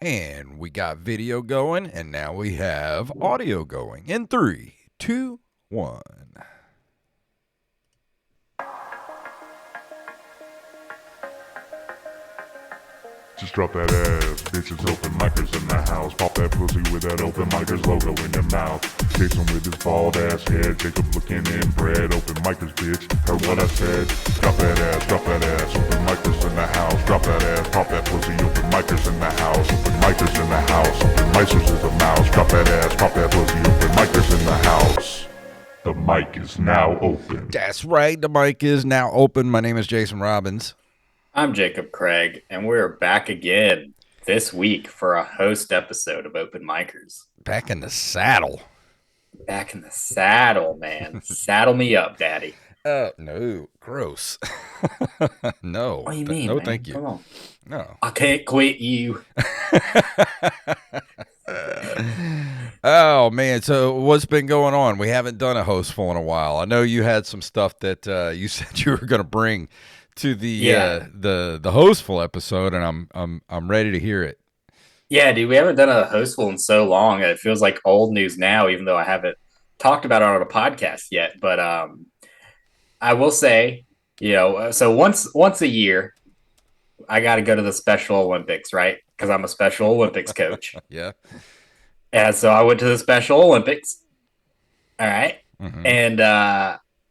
And we got video going, and now we have audio going. In 3, 2, 1. Just drop that ass, bitches, open micers in the house. Pop that pussy with that open micers logo in your mouth. Jason with his bald ass head, Jacob looking inbred. Open micers, bitch, heard what I said. Drop that ass, open micers in the house. Drop that ass, pop that pussy, open micers in the house. Open micers in the house, open micers is a mouse. Drop that ass, pop that pussy, open micers in the house. The mic is now open. That's right, the mic is now open. My name is Jason Robbins. I'm Jacob Craig, and we're back again this week for a host episode of Open Micers. Back in the saddle. Back in the saddle, man. Saddle me up, daddy. No, gross. No. What do you mean, No, man? thank you. Come on. No. I can't quit you. Oh, man. So what's been going on? We haven't done a hostful in a while. I know you had some stuff that you said you were going to bring to the hostful episode, and I'm ready to hear it. Yeah, dude, we haven't done a hostful in so long. It feels like old news now, even though I haven't talked about it on a podcast yet. But I will say, so once a year, I got to go to the Special Olympics, right? Because I'm a Special Olympics coach. Yeah. And so I went to the Special Olympics. All right. Mm-hmm. And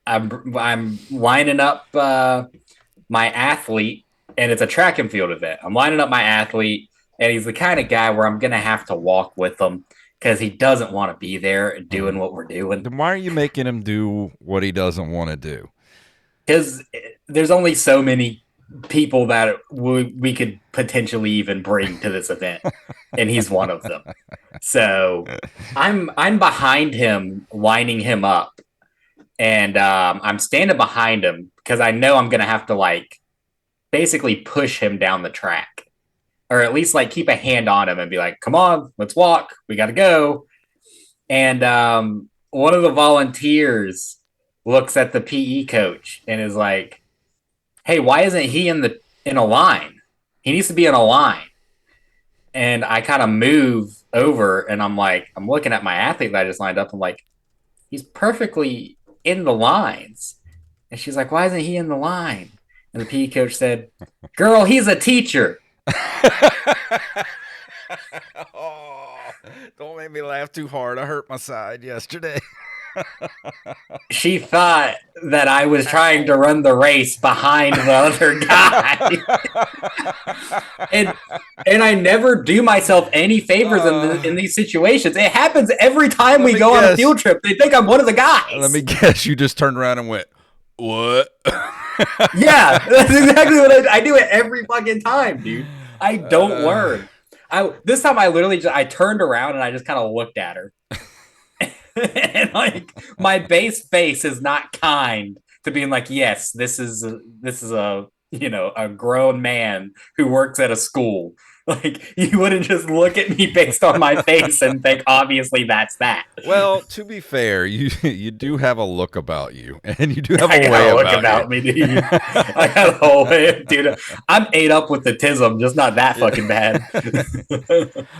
I'm lining up my athlete, and it's a track and field event. I'm lining up my athlete, and he's the kind of guy where I'm going to have to walk with him because he doesn't want to be there doing what we're doing. Then why are you making him do what he doesn't want to do? Because there's only so many people that we could potentially even bring to this event, and he's one of them. So I'm behind him, lining him up, and I'm standing behind him because I know I'm gonna have to basically push him down the track, or at least keep a hand on him and be like, "Come on, let's walk. We got to go." And one of the volunteers looks at the PE coach and is like, "Hey, why isn't he in a line? He needs to be in a line." And I kind of move over, and I'm looking at my athlete that I just lined up. I'm like, he's perfectly in the lines. And she's like, "Why isn't he in the line?" And the PE coach said, "Girl, he's a teacher." Oh, don't make me laugh too hard. I hurt my side yesterday. She thought that I was trying to run the race behind the other guy. and I never do myself any favors in these situations. It happens every time we go on a field trip. They think I'm one of the guys. Let me guess, you just turned around and went, "What?" Yeah, that's exactly what I do it every fucking time, dude. I don't learn. This time I turned around and I just kind of looked at her. And my base face is not kind to being like, yes, this is a a grown man who works at a school. You wouldn't just look at me based on my face and think obviously that's that. Well, to be fair, you do have a look about you, and you do have a way about me, dude. I got a whole way, dude. I'm ate up with the tism, just not that fucking bad.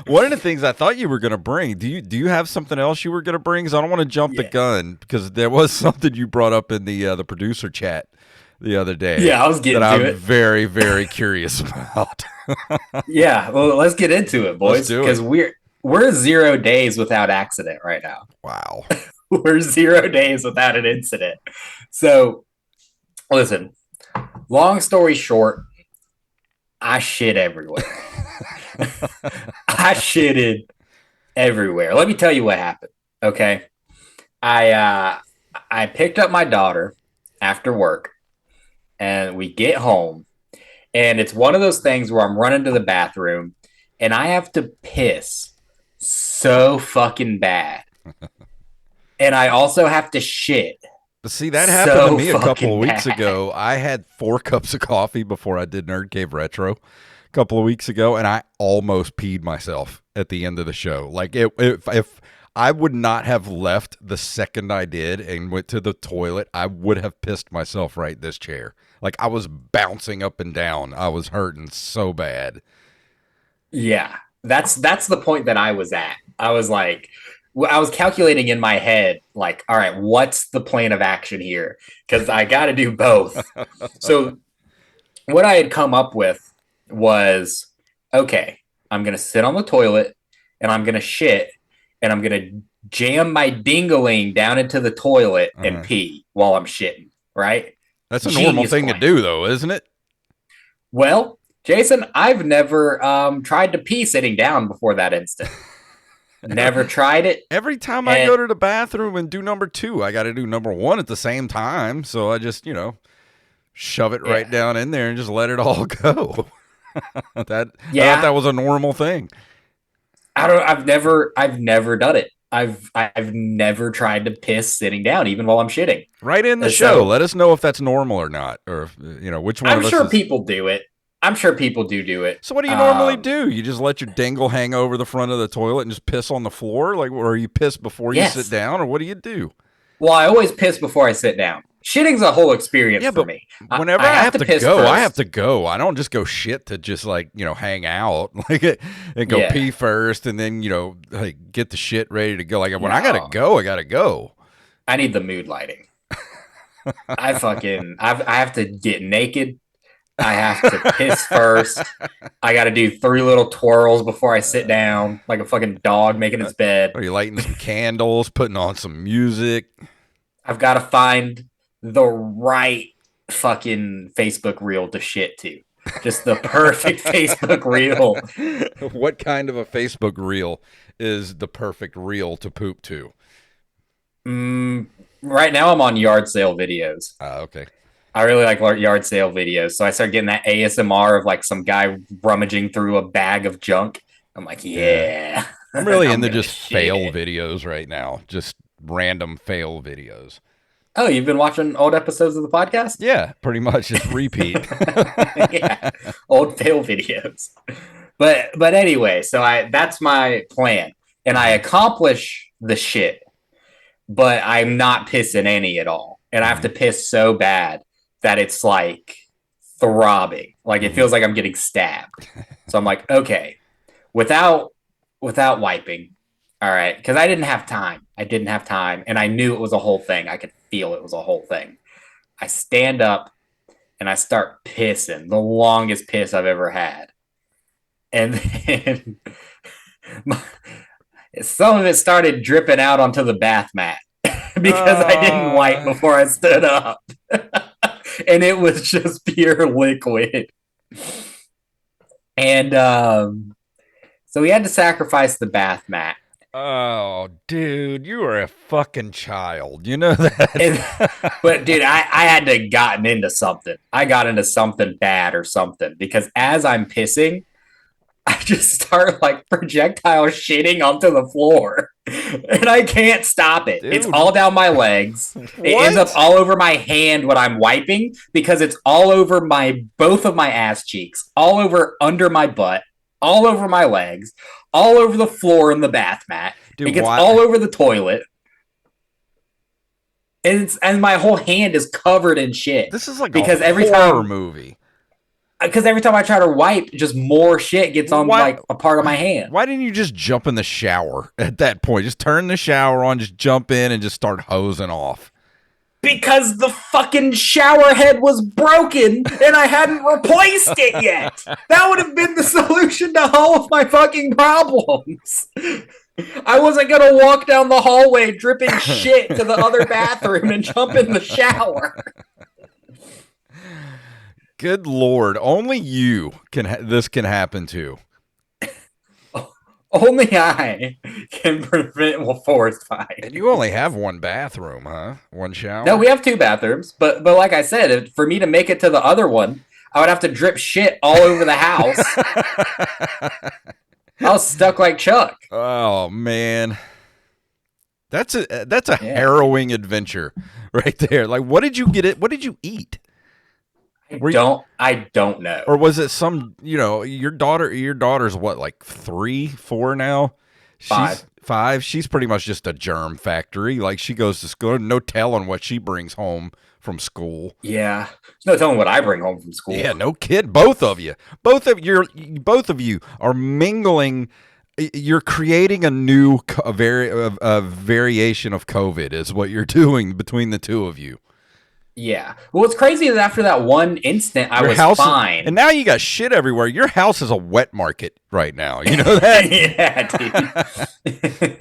One of the things I thought you were going to bring, do you have something else you were going to bring? Because I don't want to jump the gun, because there was something you brought up in the producer chat the other day. Yeah, I was getting that to I'm it. very, very curious about. Yeah, well, let's get into it, boys, because we're 0 days without accident right now. Wow. We're 0 days without an incident. So, listen, long story short, I shit everywhere. I shitted everywhere. Let me tell you what happened, okay? I picked up my daughter after work, and we get home, and it's one of those things where I'm running to the bathroom, and I have to piss so fucking bad. And I also have to shit. But see, that happened to me a couple of weeks ago. I had 4 cups of coffee before I did Nerd Cave Retro a couple of weeks ago, and I almost peed myself at the end of the show. If I would not have left the second I did and went to the toilet, I would have pissed myself right in this chair. I was bouncing up and down. I was hurting so bad. Yeah. That's the point that I was at. I was like, I was calculating in my head, like, all right, what's the plan of action here? Because I got to do both. So what I had come up with was, okay, I'm gonna sit on the toilet and I'm gonna shit and I'm gonna jam my dingaling down into the toilet and pee while I'm shitting. Right? That's a normal thing to do, though, isn't it? Well, Jason, I've never tried to pee sitting down before that instant. Never tried it. Every time I go to the bathroom and do number 2, I got to do number 1 at the same time. So I just, shove it right down in there and just let it all go. I thought that was a normal thing. I've never done it. I've never tried to piss sitting down, even while I'm shitting. Right in the show. Let us know if that's normal or not, or if, which one. I'm sure people do it. I'm sure people do it. So what do you normally do? You just let your dingle hang over the front of the toilet and just piss on the floor? Like, or you piss before you sit down, or what do you do? Well, I always piss before I sit down. Shitting's a whole experience for me. Whenever I have to go, first. I have to go. I don't just go shit to just hang out and go pee first and then, get the shit ready to go. Like when I gotta go, I gotta go. I need the mood lighting. I have to get naked. I have to piss first. I got to do 3 little twirls before I sit down, like a fucking dog making its bed. Are you lighting some candles, putting on some music? I've got to find the right fucking Facebook reel to shit to. Just the perfect Facebook reel. What kind of a Facebook reel is the perfect reel to poop to? Right now I'm on yard sale videos. Okay. I really like yard sale videos. So I started getting that ASMR of like some guy rummaging through a bag of junk. I'm like, yeah. I'm really into just fail videos right now. Just random fail videos. Oh, you've been watching old episodes of the podcast? Yeah, pretty much. Just repeat. Yeah. Old fail videos. But anyway, so that's my plan. And I accomplish the shit, but I'm not pissing any at all. And I have to piss so bad that it's like throbbing. Like it feels like I'm getting stabbed. So I'm like, okay, without wiping. All right. Because I didn't have time. And I knew it was a whole thing. I could feel it was a whole thing. I stand up and I start pissing, the longest piss I've ever had. And then some of it started dripping out onto the bath mat because I didn't wipe before I stood up. And it was just pure liquid. And so we had to sacrifice the bath mat. Oh, dude, you are a fucking child. You know that? But, dude, I had to gotten into something. I got into something bad or something. Because as I'm pissing, I just start, like, projectile shitting onto the floor. And I can't stop it. Dude. It's all down my legs. It ends up all over my hand when I'm wiping. Because it's all over both of my ass cheeks. All over under my butt. All over my legs. All over the floor in the bath mat. Dude, it gets all over the toilet. And my whole hand is covered in shit. This is like a horror movie. Because every time I try to wipe, just more shit gets on like a part of my hand. Why didn't you just jump in the shower at that point? Just turn the shower on, just jump in and just start hosing off. Because the fucking shower head was broken and I hadn't replaced it yet. That would have been the solution to all of my fucking problems. I wasn't going to walk down the hallway dripping shit to the other bathroom and jump in the shower. Good Lord. Only you this can happen to. Only I can prevent a forest fire. And you only have one bathroom, huh? One shower? No, we have 2 bathrooms. But like I said, for me to make it to the other one, I would have to drip shit all over the house. I was stuck like Chuck. Oh, man. That's a harrowing adventure right there. Like, what did you eat? I don't know. Or was it some, your daughter's what, like 3, 4 now? 5. She's 5. She's pretty much just a germ factory. Like she goes to school, no telling what she brings home from school. Yeah. There's no telling what I bring home from school. Yeah, no kid. Both of you. Both of you are mingling. You're creating a variation of COVID is what you're doing between the two of you. Yeah. Well, what's crazy is after that one instant, I was fine. And now you got shit everywhere. Your house is a wet market right now. You know that? Yeah,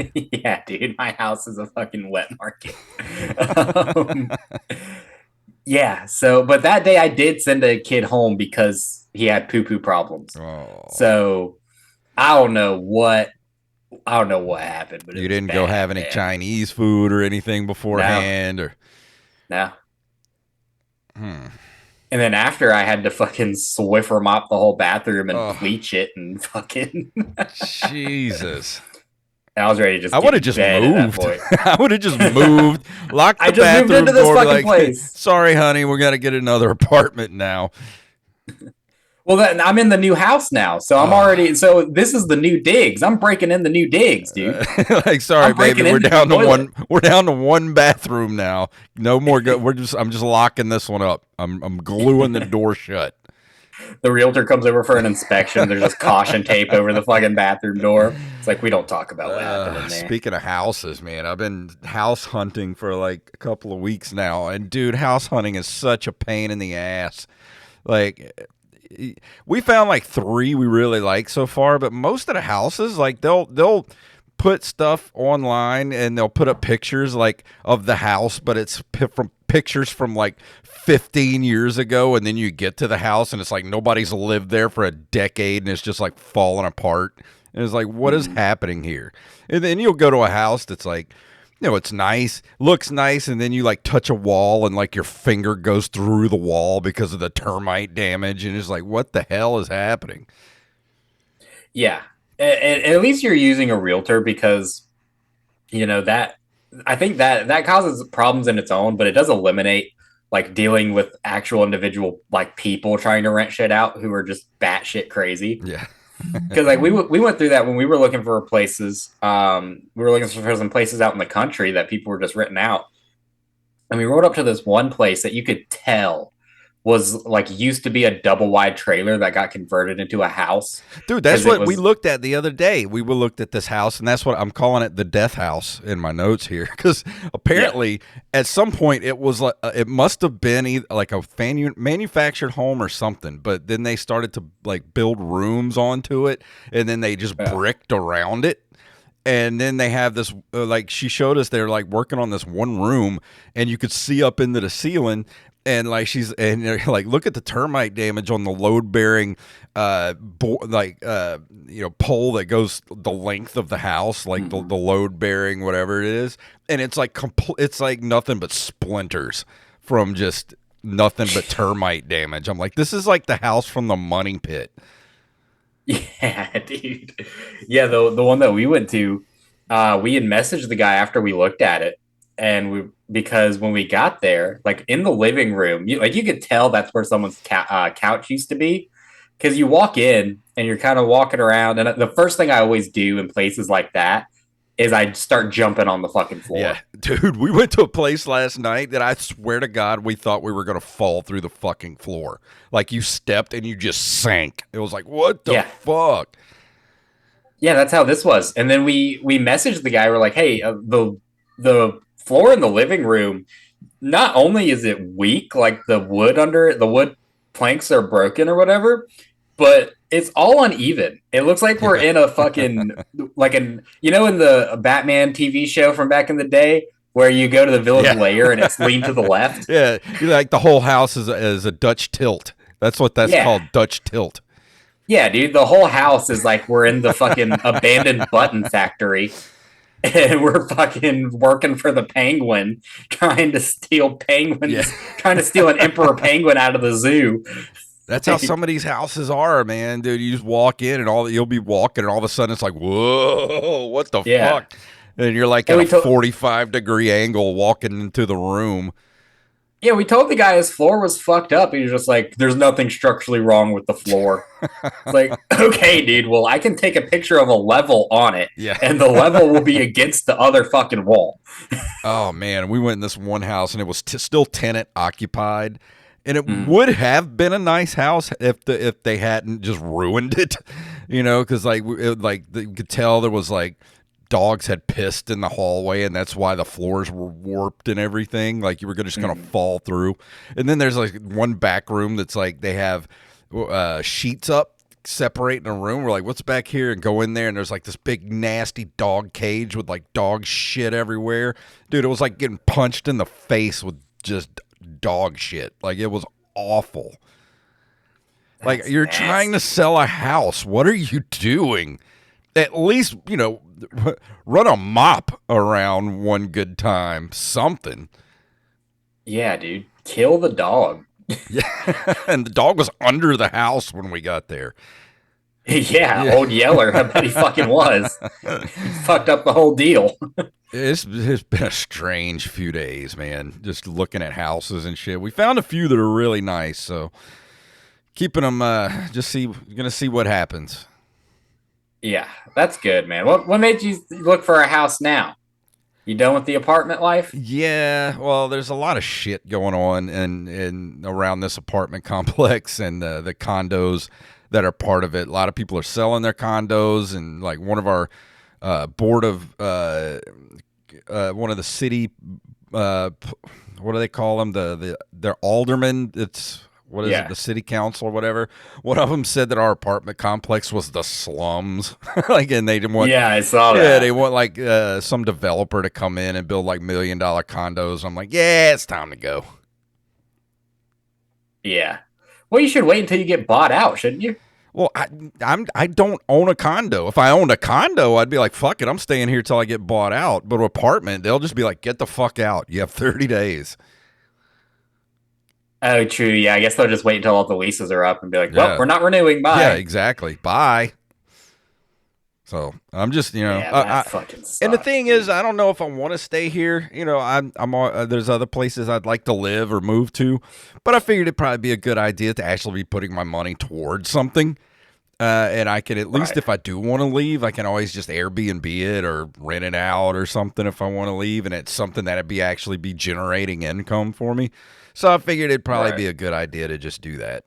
dude. Yeah, dude. My house is a fucking wet market. Yeah. So, but that day I did send a kid home because he had poo-poo problems. Oh. So I don't know what happened. But you didn't go have any Chinese food or anything beforehand, or no. And then after, I had to fucking Swiffer mop the whole bathroom and bleach it and fucking Jesus. And I was ready to just. I would have just moved. I would have just moved. Locked the bathroom moved into this door. Fucking place. Sorry, honey, we got to get another apartment now. Well, I'm in the new house now, so I'm already. So this is the new digs. I'm breaking in the new digs, dude. Like, sorry, baby, we're down to one. We're down to one bathroom now. No more. I'm just locking this one up. I'm gluing the door shut. The realtor comes over for an inspection. There's just caution tape over the fucking bathroom door. It's like, we don't talk about what happened in there. Speaking of houses, man, I've been house hunting for like a couple of weeks now, and dude, house hunting is such a pain in the ass. Like, we found like 3 we really like so far, but most of the houses, like they'll put stuff online and they'll put up pictures like of the house, but it's from pictures from like 15 years ago, and then you get to the house and it's like nobody's lived there for a decade and it's just like falling apart. And it's like, what is happening here? And then you'll go to a house that's like, it's nice, looks nice, and then you like touch a wall and like your finger goes through the wall because of the termite damage, and it's like, what the hell is happening? Yeah. And at least you're using a realtor, because that I think that causes problems in its own, but it does eliminate like dealing with actual individual like people trying to rent shit out who are just batshit crazy. Yeah. Because like we went through that when we were looking for places. We were looking for some places out in the country that people were just renting out, and we rode up to this one place that you could tell was like used to be a double wide trailer that got converted into a house. Dude, that's what we looked at the other day. We looked at this house, and that's what I'm calling it, the death house in my notes here, because apparently at some point it was like it must have been like a manufactured home or something, but then they started to like build rooms onto it, and then they just bricked around it. And then they have this, like she showed us, they're like working on this one room, and you could see up into the ceiling. And like like, look at the termite damage on the load bearing, pole that goes the length of the house, like the load bearing, whatever it is. And it's like it's like nothing but splinters from just nothing but termite damage. I'm like, this is like the house from the money pit. Yeah, dude. Yeah, the one that we went to, we had messaged the guy after we looked at it. And because when we got there, like in the living room, you could tell that's where someone's couch used to be, because you walk in and you're kind of walking around. And the first thing I always do in places like that is I start jumping on the fucking floor. Yeah, dude, we went to a place last night that I swear to God, we thought we were going to fall through the fucking floor. Like you stepped and you just sank. It was like, what the fuck? Yeah, that's how this was. And then we messaged the guy. We're like, hey, the floor in the living room, not only is it weak, like the wood planks are broken or whatever, but it's all uneven. It looks like we're in a fucking like in the Batman TV show from back in the day where you go to the village lair and it's leaned to the left. Yeah, like the whole house is a Dutch tilt. That's what that's called, Dutch tilt. Yeah, dude, the whole house is like we're in the fucking abandoned button factory. And we're fucking working for the penguin, trying to steal trying to steal an emperor penguin out of the zoo. That's how some of these houses are, man, dude. You just walk in and you'll be walking, and all of a sudden it's like, whoa, what the fuck? And you're like at a 45-degree angle walking into the room. Yeah, we told the guy his floor was fucked up. He was just like, "There's nothing structurally wrong with the floor." It's like, okay, dude. Well, I can take a picture of a level on it, Yeah. and the level will be against the other fucking wall. Oh man, we went in this one house and it was still tenant occupied, and it Mm. would have been a nice house if they hadn't just ruined it, because like you could tell there was like dogs had pissed in the hallway, and that's why the floors were warped and everything. Like you were just gonna fall through, and then there's like one back room that's like they have sheets up separating a room. We're like, what's back here? And go in there, and there's like this big nasty dog cage with like dog shit everywhere. Dude, it was like getting punched in the face with just dog shit. Like it was awful. Like That's you're nasty. trying to sell a house. What are you doing? At least, run a mop around one good time. Something. Yeah, dude. Kill the dog. Yeah. And the dog was under the house when we got there. Yeah, old Yeller. I bet he fucking was. Fucked up the whole deal. It's been a strange few days, man. Just looking at houses and shit. We found a few that are really nice, so keeping them. Gonna see what happens. Yeah, that's good, man. What made you look for a house now? You done with the apartment life? Yeah, well, there's a lot of shit going on and around this apartment complex and the condos that are part of it. A lot of people are selling their condos, and like one of our board of one of the city what do they call them? Their aldermen. It's what is it? The city council or whatever. One of them said that our apartment complex was the slums. Like, and they didn't want. Yeah, I saw that. Yeah, they want like some developer to come in and build like $1 million condos. I'm like, yeah, it's time to go. Yeah. Well, you should wait until you get bought out, shouldn't you? Well, I don't own a condo. If I owned a condo, I'd be like, fuck it, I'm staying here till I get bought out. But an apartment, they'll just be like, get the fuck out. You have 30 days. Oh, true. Yeah, I guess they'll just wait until all the leases are up and be like, well, we're not renewing. Bye. Yeah, exactly. Bye. So I'm just, that fucking sucks, and the thing dude. is, I don't know if I want to stay here. I'm there's other places I'd like to live or move to, but I figured it'd probably be a good idea to actually be putting my money towards something. And I can at least, if I do want to leave, I can always just Airbnb it or rent it out or something if I want to leave, and it's something that'd be actually be generating income for me. So I figured it'd probably be a good idea to just do that.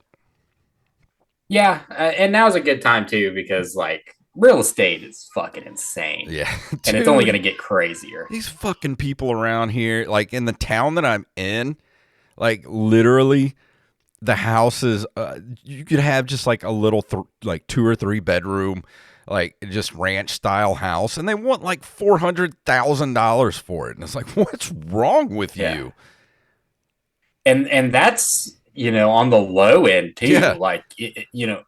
Yeah, and now's a good time too because like real estate is fucking insane. Yeah, and it's only gonna get crazier. These fucking people around here, like in the town that I'm in, like literally. The houses, you could have just like a little, like 2 or 3 bedroom, like just ranch style house, and they want like $400,000 for it, and it's like, what's wrong with you? And that's on the low end too. Yeah. Like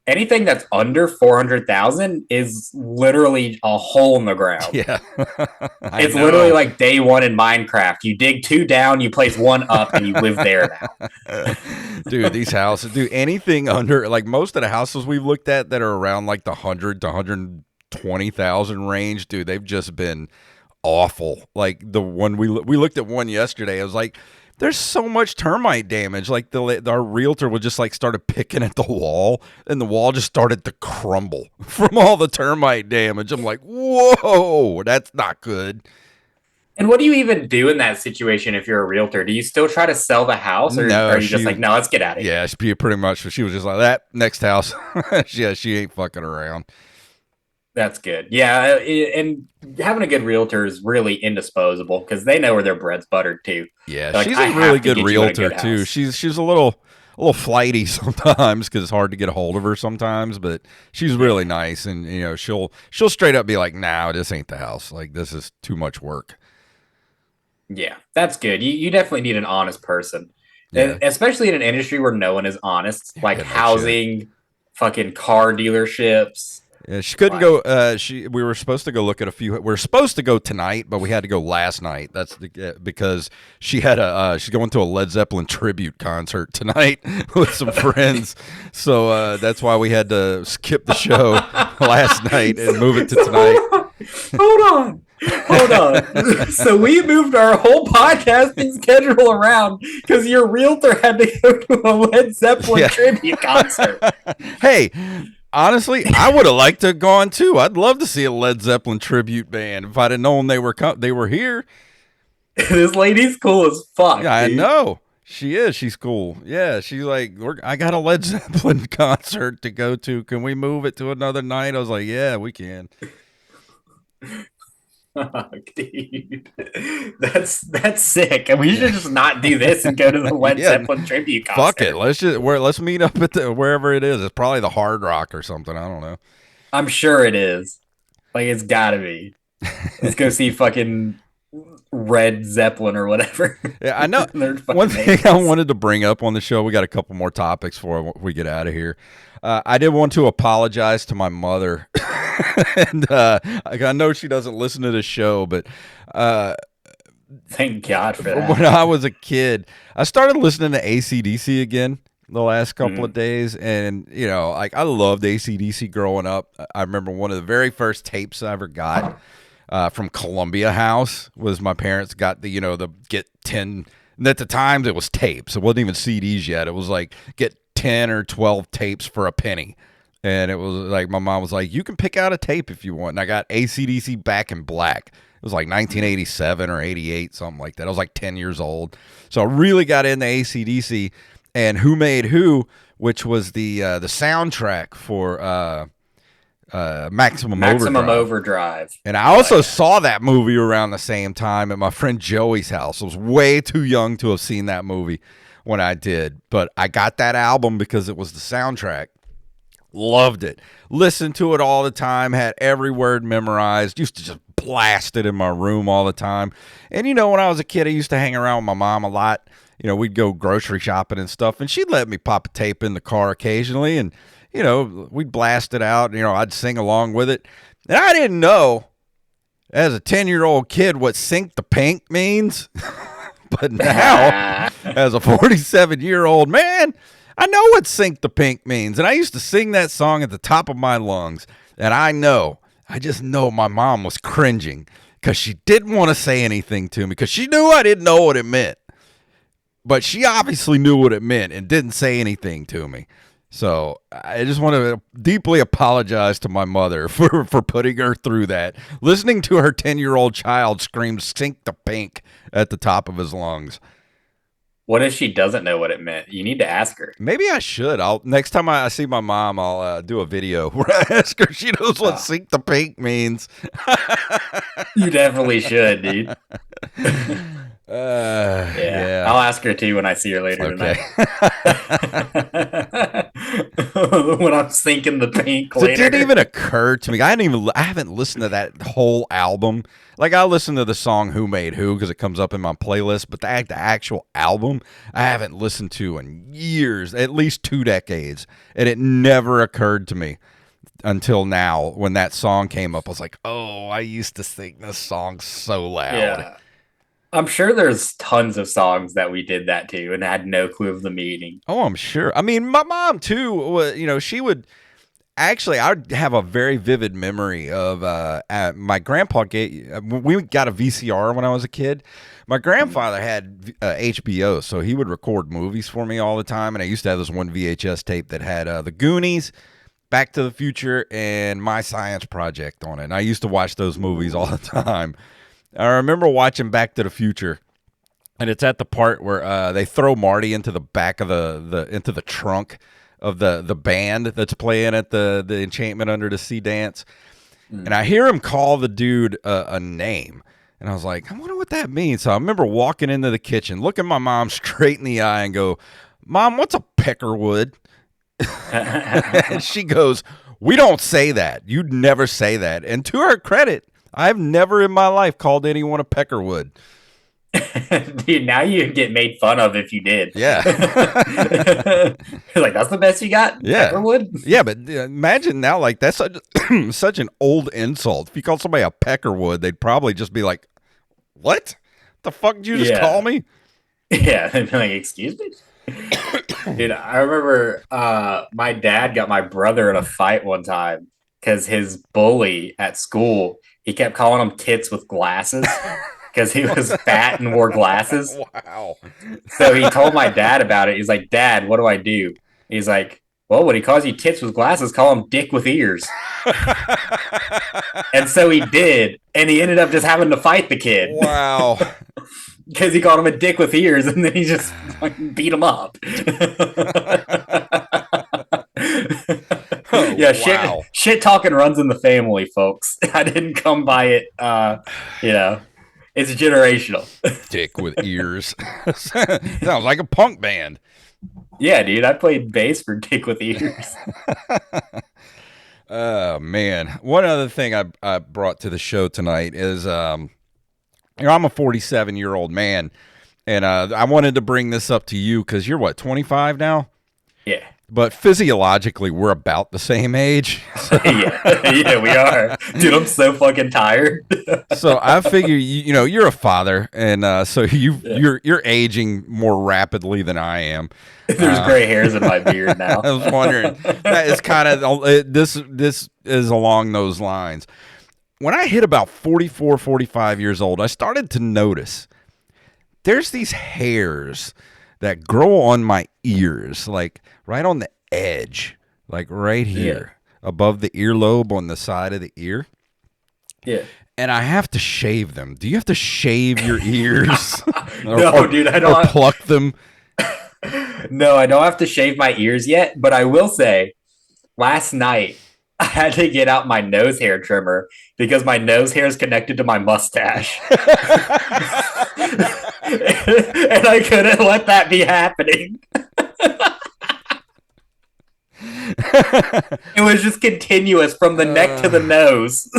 anything that's under 400,000 is literally a hole in the ground. Yeah, it's literally like day one in Minecraft. You dig 2 down, you place 1 up, and you live there now. Dude, these houses, anything under like most of the houses we've looked at that are around like the 100 to 120,000 range, dude, they've just been awful. Like the one we looked at one yesterday, I was like, there's so much termite damage. Like our realtor would just like started picking at the wall, and the wall just started to crumble from all the termite damage. I'm like, whoa, that's not good. And what do you even do in that situation if you're a realtor? Do you still try to sell the house, or are you just like, no, let's get out of here? Yeah, she pretty much. She was just like that. Next house. Yeah, she ain't fucking around. That's good. Yeah, and having a good realtor is really indisposable because they know where their bread's buttered too. Yeah, like, she's a really good realtor too. She's a little flighty sometimes because it's hard to get a hold of her sometimes, but she's really nice, and she'll straight up be like, "No, this ain't the house. Like this is too much work." Yeah, that's good. You definitely need an honest person, and especially in an industry where no one is honest, like housing, fucking car dealerships. Yeah, she couldn't go. We were supposed to go look at a few. We were supposed to go tonight, but we had to go last night. That's because she had she's going to a Led Zeppelin tribute concert tonight with some friends. So that's why we had to skip the show last night and move it to tonight. Hold on. So we moved our whole podcasting schedule around because your realtor had to go to a Led Zeppelin tribute concert. Hey, honestly, I would have liked to have gone too. I'd love to see a Led Zeppelin tribute band if I'd have known they were here. This lady's cool as fuck. Yeah, dude. I know. She is. She's cool. Yeah, she's like, I got a Led Zeppelin concert to go to. Can we move it to another night? I was like, yeah, we can. Fuck, dude. That's sick. And we should just not do this and go to the Led Zeppelin tribute concert. Fuck it. Let's meet up at wherever it is. It's probably the Hard Rock or something. I don't know. I'm sure it is. Like, it's gotta be. Let's go see fucking Red Zeppelin or whatever. Yeah, I know. One thing I wanted to bring up on the show, we got a couple more topics before we get out of here. I did want to apologize to my mother. And I know she doesn't listen to the show, but thank God for that. When I was a kid, I started listening to AC/DC again the last couple of days. And, you know, like I loved AC/DC growing up. I remember one of the very first tapes I ever got from Columbia House was my parents got the get 10. And at the time, it was tapes. It wasn't even CDs yet. It was like get 10 or 12 tapes for a penny. And it was like, my mom was like, you can pick out a tape if you want. And I got AC/DC Back in Black. It was like 1987 or 88, something like that. I was like 10 years old. So I really got into AC/DC and Who Made Who, which was the soundtrack for Maximum Overdrive. And I also saw that movie around the same time at my friend Joey's house. I was way too young to have seen that movie when I did. But I got that album because it was the soundtrack. Loved it. Listened to it all the time. Had every word memorized. Used to just blast it in my room all the time. And, you know, when I was a kid, I used to hang around with my mom a lot. You know, we'd go grocery shopping and stuff. And she'd let me pop a tape in the car occasionally. And, you know, we'd blast it out. You know, I'd sing along with it. And I didn't know, as a 10-year-old kid, what Sink the Pink means. But now, as a 47-year-old man, I know what Sink the Pink means. And I used to sing that song at the top of my lungs. And I just know my mom was cringing because she didn't want to say anything to me because she knew I didn't know what it meant. But she obviously knew what it meant and didn't say anything to me. So I just want to deeply apologize to my mother for putting her through that. Listening to her 10-year-old child scream Sink the Pink at the top of his lungs. What if she doesn't know what it meant? You need to ask her. Maybe I should. Next time I see my mom, I'll do a video where I ask her. She knows what Sink the Pink means. You definitely should, dude. Yeah. I'll ask her too when I see her later tonight. When I'm sinking the pink later. It didn't even occur to me. I haven't listened to that whole album. Like, I listen to the song Who Made Who because it comes up in my playlist, but the actual album I haven't listened to in years, at least 2 decades, and it never occurred to me until now when that song came up. I was like, oh, I used to sing this song so loud. Yeah. I'm sure there's tons of songs that we did that to and had no clue of the meaning. Oh, I'm sure. I mean, my mom, too, you know, she would... Actually, I have a very vivid memory of my grandpa. We got a VCR when I was a kid. My grandfather had HBO, so he would record movies for me all the time. And I used to have this one VHS tape that had The Goonies, Back to the Future, and My Science Project on it. And I used to watch those movies all the time. I remember watching Back to the Future, and it's at the part where they throw Marty into the back of into the trunk of the band that's playing at the Enchantment Under the Sea dance. And I hear him call the dude a name. And I was like, I wonder what that means. So I remember walking into the kitchen, looking my mom straight in the eye and go, Mom, what's a peckerwood? And she goes, we don't say that. You'd never say that. And to her credit, I've never in my life called anyone a peckerwood. Dude, now you get made fun of if you did. Yeah. Like, that's the best you got? Yeah. Peckerwood? Yeah, but imagine now, like, that's such an old insult. If you call somebody a peckerwood, they'd probably just be like, what? The fuck did you just call me? Yeah, they'd be like, excuse me? Dude, I remember my dad got my brother in a fight one time because his bully at school, he kept calling him tits with glasses because he was fat and wore glasses. Wow. So he told my dad about it. He's like, Dad, what do I do? He's like, well, when he calls you tits with glasses, call him dick with ears. And so he did. And he ended up just having to fight the kid. Wow. Because he called him a dick with ears, and then he just beat him up. Oh, yeah, wow. shit talking runs in the family, folks. I didn't come by it. It's generational. Dick with ears. Sounds like a punk band. Yeah, dude, I played bass for Dick with Ears. Oh man, one other thing I brought to the show tonight is I'm a 47-year-old man, and I wanted to bring this up to you because you're what, 25 now? Yeah. But physiologically, we're about the same age. So. yeah, we are. Dude, I'm so fucking tired. So I figure you're a father, and so you're aging more rapidly than I am. There's gray hairs in my beard now. I was wondering. That is kind of this is along those lines. When I hit about 44, 45 years old, I started to notice there's these hairs that grow on my ears, like right on the edge, like right here above the earlobe on the side of the ear. Yeah. And I have to shave them. Do you have to shave your ears? No, dude, I don't. Or pluck them? No, I don't have to shave my ears yet, but I will say last night I had to get out my nose hair trimmer because my nose hair is connected to my mustache. And I couldn't let that be happening. It was just continuous from the neck to the nose.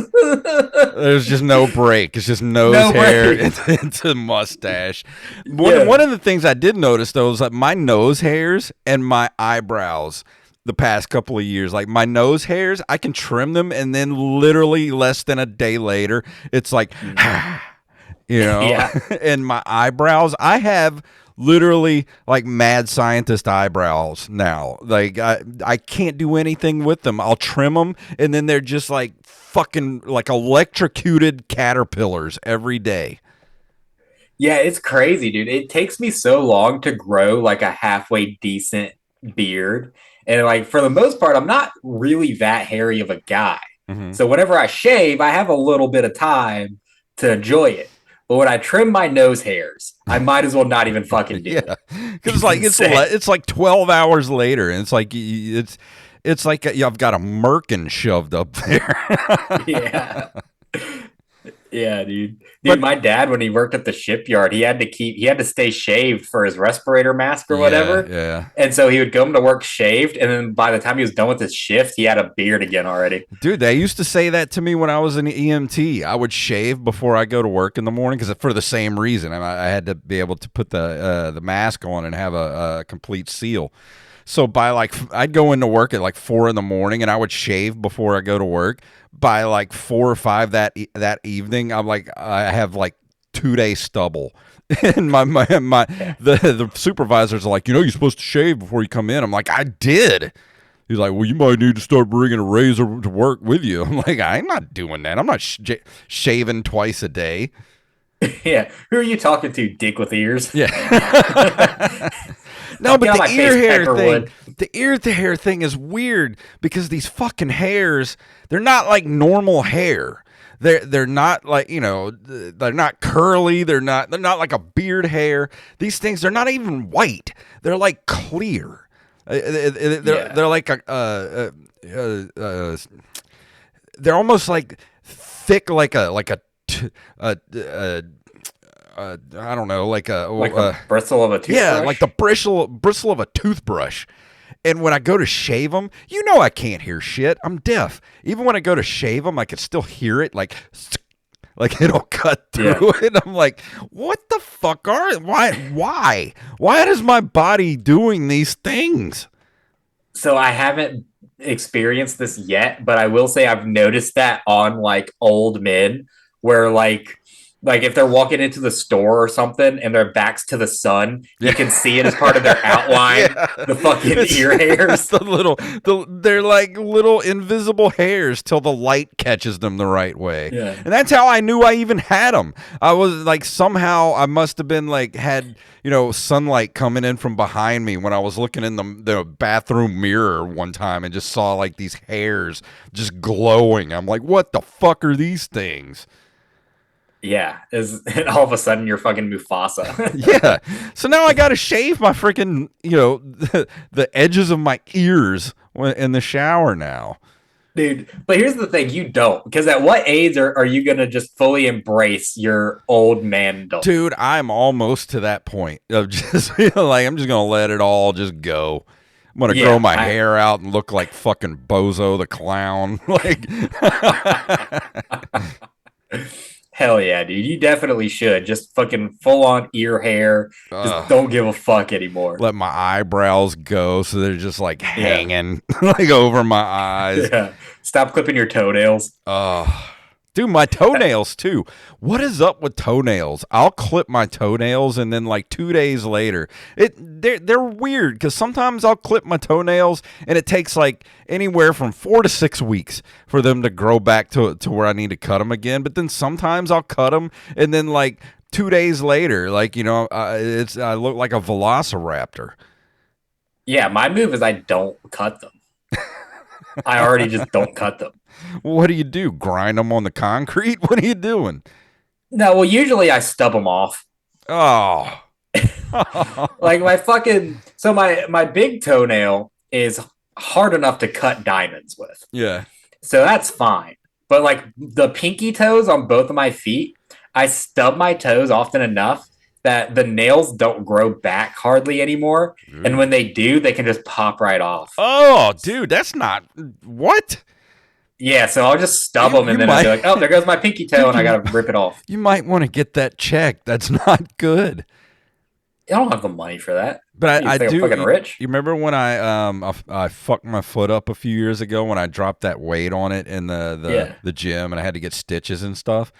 There's just no break. It's just nose hair into mustache. One of the things I did notice, though, is that my nose hairs and my eyebrows the past couple of years, like my nose hairs, I can trim them, and then literally less than a day later, it's like, and my eyebrows, I have literally like mad scientist eyebrows now. Like I can't do anything with them. I'll trim them, and then they're just like fucking like electrocuted caterpillars every day. Yeah, it's crazy, dude. It takes me so long to grow like a halfway decent beard. And like for the most part, I'm not really that hairy of a guy. Mm-hmm. So whenever I shave, I have a little bit of time to enjoy it. But when I trim my nose hairs, I might as well not even fucking do it. Because it's like 12 hours later, and it's like I've got a merkin shoved up there. Yeah, dude. But my dad, when he worked at the shipyard, he had to stay shaved for his respirator mask or whatever. Yeah. And so he would come to work shaved, and then by the time he was done with his shift, he had a beard again already. Dude, they used to say that to me when I was an EMT. I would shave before I go to work in the morning because for the same reason. I had to be able to put the mask on and have a complete seal. So I'd go into work at like 4 a.m, and I would shave before I go to work. By like 4 or 5 that evening, I have like 2-day stubble, and the supervisors are like, you're supposed to shave before you come in. I'm like, I did. He's like, well, you might need to start bringing a razor to work with you. I'm like, I'm not doing that. I'm not shaving twice a day. Yeah, who are you talking to, dick with ears? Yeah. No, but the ear hair thing is weird because these fucking hairs, they're not like normal hair. They're not like, they're not curly. They're not like a beard hair. These things, they're not even white. They're like clear. They're like they're almost like thick, like a I don't know, like a bristle of a toothbrush. Yeah, like the bristle of a toothbrush. And when I go to shave them, I can't hear shit. I'm deaf. Even when I go to shave them, I can still hear it, like it'll cut through it. I'm like, what the fuck why is my body doing these things? So I haven't experienced this yet, but I will say I've noticed that on like old men where like like if they're walking into the store or something and their backs to the sun, you can see it as part of their outline. The fucking ear hairs. They're like little invisible hairs till the light catches them the right way. Yeah. And that's how I knew I even had them. I was like, somehow I must have been like, had, sunlight coming in from behind me when I was looking in the bathroom mirror one time and just saw like these hairs just glowing. I'm like, what the fuck are these things? Yeah, and all of a sudden you're fucking Mufasa. Yeah. So now I got to shave my freaking, the edges of my ears in the shower now. Dude, but here's the thing, you don't. Because at what age are you going to just fully embrace your old man? Dude, I'm almost to that point of just like, I'm just going to let it all just go. I'm going to grow my hair out and look like fucking Bozo the Clown. Like... Hell yeah, dude. You definitely should. Just fucking full on ear hair. Just don't give a fuck anymore. Let my eyebrows go so they're just like hanging like over my eyes. Yeah. Stop clipping your toenails. Dude, my toenails too. What is up with toenails? I'll clip my toenails and then like 2 days later, they're weird because sometimes I'll clip my toenails and it takes like anywhere from 4 to 6 weeks for them to grow back to where I need to cut them again. But then sometimes I'll cut them and then like 2 days later, like, I look like a velociraptor. Yeah, my move is I don't cut them. I already just don't cut them. What do? Grind them on the concrete? What are you doing? No, well, usually I stub them off. Oh. Like my big toenail is hard enough to cut diamonds with. Yeah. So that's fine. But like the pinky toes on both of my feet, I stub my toes often enough that the nails don't grow back hardly anymore. Mm. And when they do, they can just pop right off. Oh, dude, that's not... What? Yeah, so I'll just stub them and then I'll be like, oh, there goes my pinky toe, and I got to rip it off. You might want to get that checked. That's not good. I don't have the money for that. But I do. I'm fucking rich. You remember when I fucked my foot up a few years ago when I dropped that weight on it in the gym and I had to get stitches and stuff?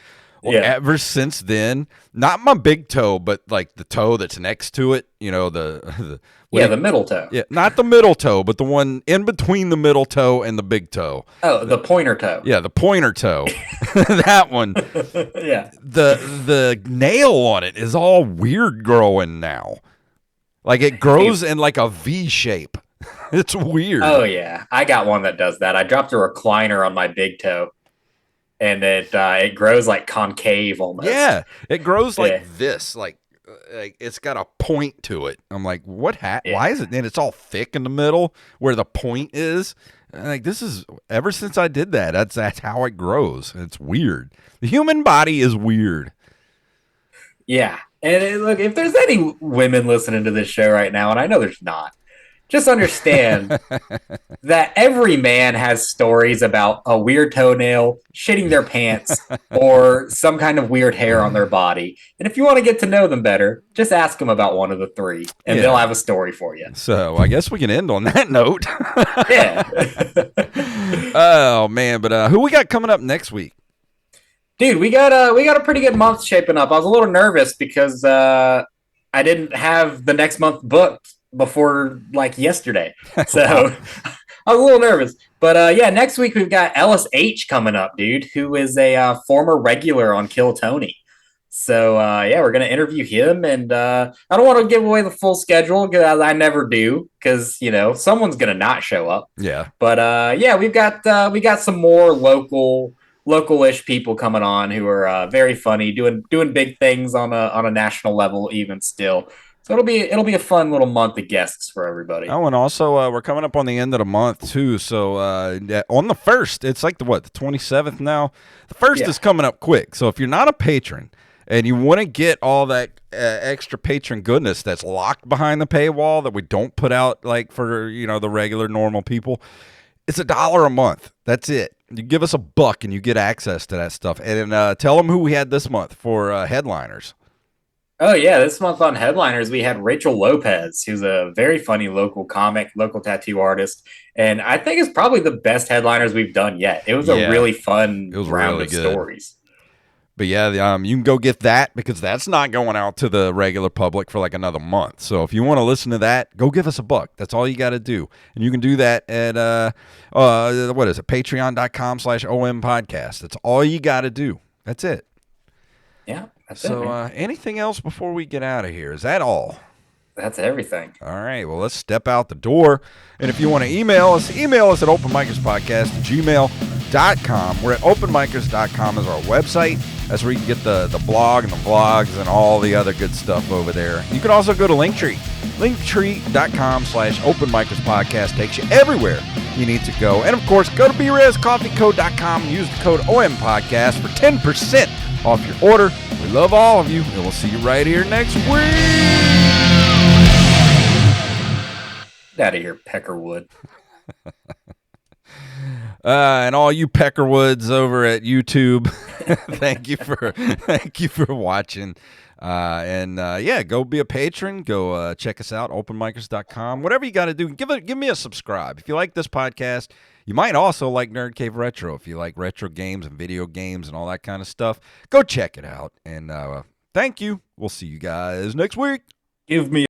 Well, ever since then, not my big toe, but like the toe that's next to it, the middle toe. Yeah, not the middle toe, but the one in between the middle toe and the big toe. Oh, the pointer toe. Yeah, the pointer toe. That one. Yeah. The nail on it is all weird growing now. Like it grows in like a V shape. It's weird. Oh yeah, I got one that does that. I dropped a recliner on my big toe. And it grows like concave almost. Yeah, it grows like this, like it's got a point to it. I'm like, what? Why is it? And it's all thick in the middle where the point is. And like this is ever since I did that. That's how it grows. It's weird. The human body is weird. Yeah, and look, if there's any women listening to this show right now, and I know there's not. Just understand that every man has stories about a weird toenail, shitting their pants, or some kind of weird hair on their body. And if you want to get to know them better, just ask them about one of the three, and they'll have a story for you. So I guess we can end on that note. Yeah. Oh, man. But who we got coming up next week? Dude, we got a pretty good month shaping up. I was a little nervous because I didn't have the next month booked before like yesterday, so I was a little nervous. But next week we've got Ellis H coming up, dude, who is a former regular on Kill Tony. So we're gonna interview him, and I don't want to give away the full schedule because I never do, because someone's gonna not show up. Yeah. But we got some more local-ish people coming on who are very funny, doing big things on a national level even still. So it'll be a fun little month of guests for everybody. Oh, and also we're coming up on the end of the month too. So on the 1st, it's like the 27th now. The 1st is coming up quick. So if you're not a patron and you want to get all that extra patron goodness that's locked behind the paywall that we don't put out like for the regular normal people, it's $1 a month. That's it. You give us $1 and you get access to that stuff. And tell them who we had this month for headliners. Oh, yeah. This month on Headliners, we had Rachel Lopez, who's a very funny local comic, local tattoo artist. And I think it's probably the best Headliners we've done yet. It was a really fun round of stories. But yeah, you can go get that because that's not going out to the regular public for like another month. So if you want to listen to that, go give us $1. That's all you got to do. And you can do that at, what is it? Patreon.com/OM podcast. That's all you got to do. That's it. Yeah. That's so it, anything else before we get out of here? Is that all? That's everything. All right. Well, let's step out the door. And if you want to email us at OpenMicersPodcast@gmail.com. We're at OpenMicers.com is our website. That's where you can get the blog and the vlogs and all the other good stuff over there. You can also go to Linktr.ee. Linktr.com/OpenMicersPodcast takes you everywhere you need to go. And, of course, go to BRezCoffeeCo.com and use the code OMPodcast for 10% off your order. We love all of you, and we'll see you right here next week. Get out of here, Peckerwood. And all you Peckerwoods over at YouTube, thank you for watching. Yeah, go be a patron. Go check us out, openmicers.com. Whatever you got to do, give me a subscribe. If you like this podcast, you might also like Nerd Cave Retro. If you like retro games and video games and all that kind of stuff, go check it out. And thank you. We'll see you guys next week. Give me